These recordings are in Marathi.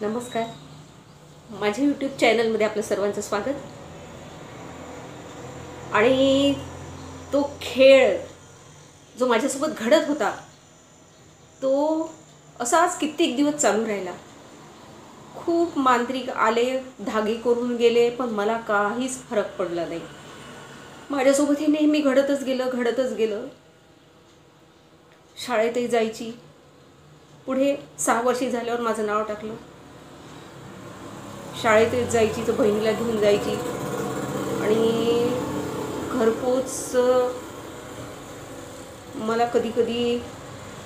नमस्कार. माझ्या यूट्यूब चॅनलमध्ये आपलं सर्वांचं स्वागत. आणि तो खेळ जो माझ्यासोबत घडत होता तो असाच कित्येक दिवस चालू राहिला. खूप मांत्रिक आले, धागे करून गेले, पण मला काहीच फरक पडला नाही. माझ्यासोबत हे नेहमी घडतच गेलं. शाळेतही जायची. पुढे 6 वर्षे झाल्यावर माझं नाव टाकलं. शाळेतच जायची तर बहिणीला घेऊन जायची आणि घरपोच मला कधी कधी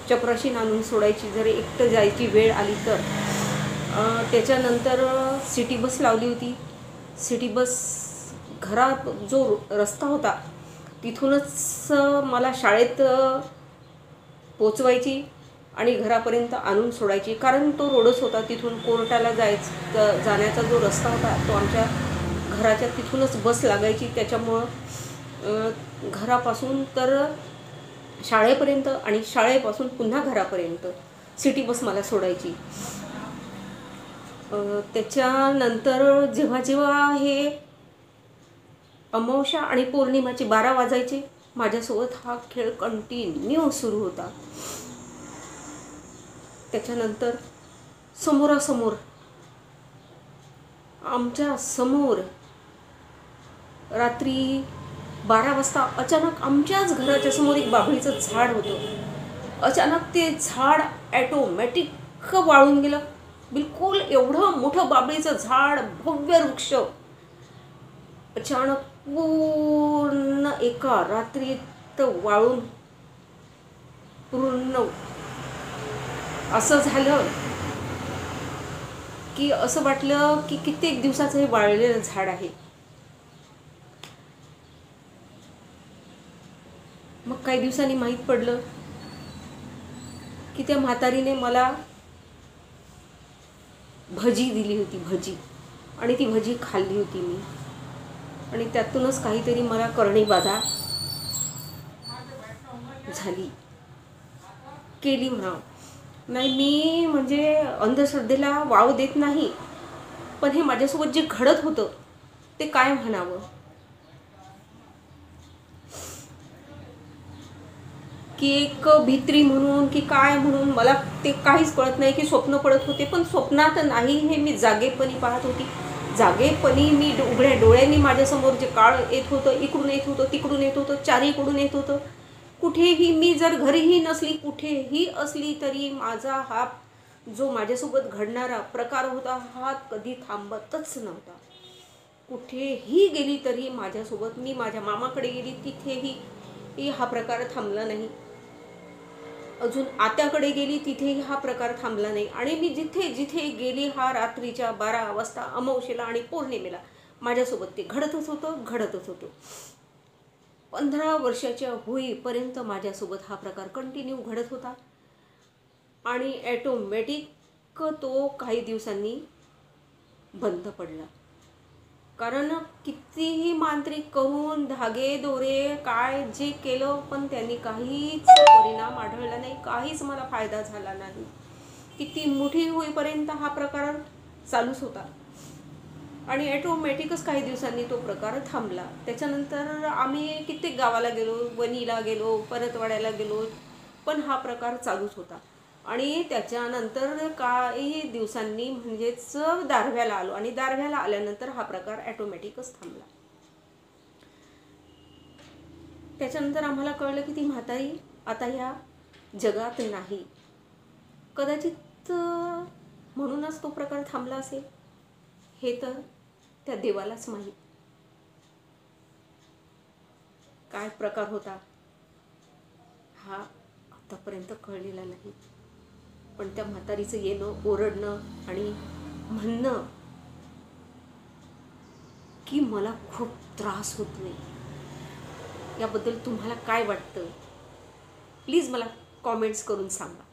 चपराशी आणून सोडायची जर एकटं जायची वेळ आली तर. त्याच्यानंतर सिटी बस लावली होती. सिटी बस घरात जो रस्ता होता तिथूनच मला शाळेत पोचवायची आणि घरापर्यंत आणून सोडायची. कारण तो रोडच होता, तिथून कोर्टाला जाण्याचा जो रस्ता होता तो आमच्या घराच्या तिथूनच बस लागायची. त्याच्यामुळं घरापासून तर शाळेपर्यंत आणि शाळेपासून पुन्हा घरापर्यंत सिटी बस मला सोडायची. त्याच्यानंतर जेव्हा हे अमावस्या आणि पौर्णिमाचे 12 वाजायचे, माझ्यासोबत हा खेळ कंटिन्यू सुरू होता. त्याच्यानंतर समोरासमोर आमच्या समोर रात्री 12 वाजता अचानक आमच्याच घराच्या समोर एक बाभळीचं झाड होतं. अचानक ते झाड ॲटोमॅटिक वाळून गेलं. बिलकुल एवढं मोठं बाभळीचं झाड, भव्य वृक्ष अचानक पूर्ण एका रात्रीत वाळून पूर्ण असं झालं की असं वाटलं की कित्येक दिवसाचं हे वाळलेलं झाड आहे. मग काही दिवसांनी माहीत पडलं की त्या म्हातारीने मला भजी दिली होती, भजी. आणि ती भजी खाल्ली होती मी. आणि त्यातूनच काहीतरी मला करणी बाधा झाली, केली म्हणा. नाही, मी म्हणजे अंधश्रद्धेला वाव देत नाही, पण हे माझ्यासोबत जे घडत होतं ते काय म्हणावं. की एक भित्री म्हणून की काय म्हणून मला ते काहीच कळत नाही. की स्वप्न पडत होते, पण स्वप्नात नाही, हे मी जागेपणी पाहत होती. जागेपणी मी उघड्या डोळ्यांनी माझ्यासमोर जे काळ येत होतं, इकडून येत होतं, तिकडून येत होतं, चारीकडून येत होतं. कुठेही मी जर घरीही नसली, कुठेही असली तरी माझा हा जो माझ्यासोबत घडणारा प्रकार होता हा कधी थांबतच नव्हता. कुठेही गेली तरी माझ्यासोबत, मी माझ्या मामाकडे गेली तिथेही हा प्रकार थांबला नाही. अजून आत्याकडे गेली तिथेही हा प्रकार थांबला नाही. आणि मी जिथे जिथे गेली हा रात्रीच्या 12 वाजता अमावस्येला आणि पौर्णिमेला माझ्यासोबत ते घडतच होतं. 15 वर्षाच्या होईपर्यंत माझ्यासोबत हा प्रकार कंटिन्यू घडत होता. आणि ॲटोमॅटिक तो काही दिवसांनी बंद पडला. कारण कितीही मांत्रिक करून धागे दोरे काय जे केलं, पण त्यांनी काहीच परिणाम आढळला नाही, काहीच मला फायदा झाला नाही. किती मोठी होईपर्यंत हा प्रकार चालूच होता. आणि ॲटोमॅटिकच काही दिवसांनी तो प्रकार थांबला. त्याच्यानंतर आम्ही कित्येक गावाला गेलो, वणीला गेलो, परतवाड्याला गेलो, पण हा प्रकार चालूच होता. आणि त्याच्यानंतर काही दिवसांनी म्हणजेच दारव्याला आलो आणि दारव्याला आल्यानंतर हा प्रकार ॲटोमॅटिकच थांबला. त्याच्यानंतर आम्हाला कळलं की ती म्हातारी आता ह्या जगात नाही. कदाचित म्हणूनच तो प्रकार थांबला असेल, हे तर त्या देवालाच माहीत. काय प्रकार होता हा आतापर्यंत कळलेला नाही. पण त्या म्हातारीचं येणं, ओरडणं आणि म्हणणं की मला खूप त्रास होत नाही, याबद्दल तुम्हाला काय वाटतं प्लीज मला कॉमेंट्स करून सांगा.